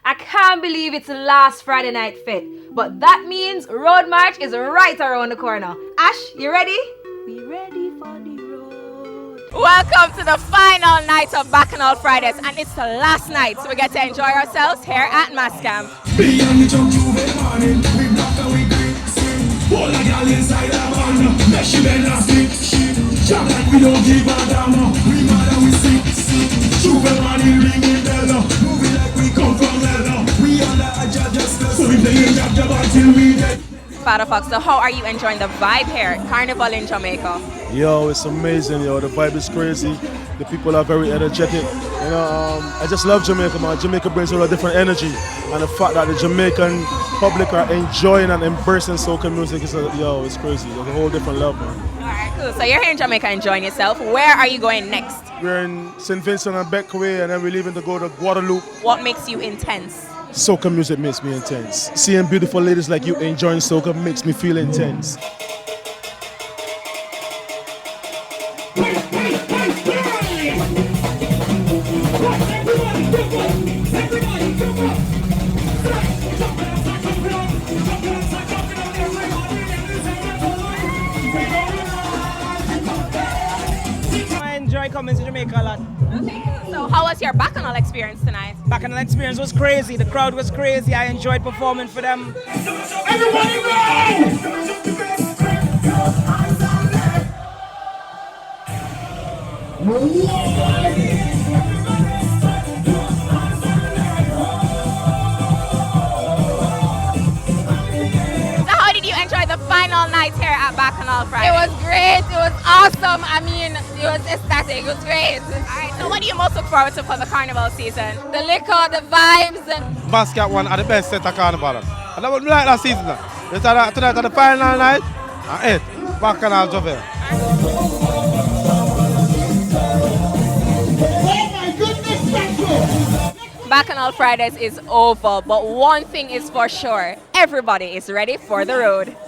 I can't believe it's the last Friday night fit, but that means Road March is right around the corner. Ash, you ready? We ready for the road. Welcome to the final night of Bacchanal Fridays, and it's the last night, so we get to enjoy ourselves here at Mascam. Father Fox, so how are you enjoying the vibe here at Carnival in Jamaica? Yo, it's amazing, yo. The vibe is crazy. The people are very energetic. You know, I just love Jamaica, man. Jamaica brings a different energy. And the fact that the Jamaican public are enjoying and embracing soca music is, it's crazy. There's a whole different level, man. Alright, cool. So you're here in Jamaica enjoying yourself. Where are you going next? We're in St. Vincent and Beckaway, and then we're leaving to go to Guadeloupe. What makes you intense? Soca music makes me intense. Seeing beautiful ladies like you enjoying soca makes me feel intense. I enjoy coming to Jamaica a lot. Okay, cool. So how was your Bacchanal experience tonight? Bacchanal experience was crazy. The crowd was crazy. I enjoyed performing for them. Everybody So how did you enjoy the final night here at Bacchanal Friday? It was great. It was awesome. I mean, it was ecstatic. It was great. Alright, so what do you most look forward to for the carnival season? The liquor, the vibes. Basket one are the best set of carnival. And that's what we like that season. Tonight at the final night, and Bacchanal Jovel. Bacchanal Fridays is over, but one thing is for sure, everybody is ready for the road.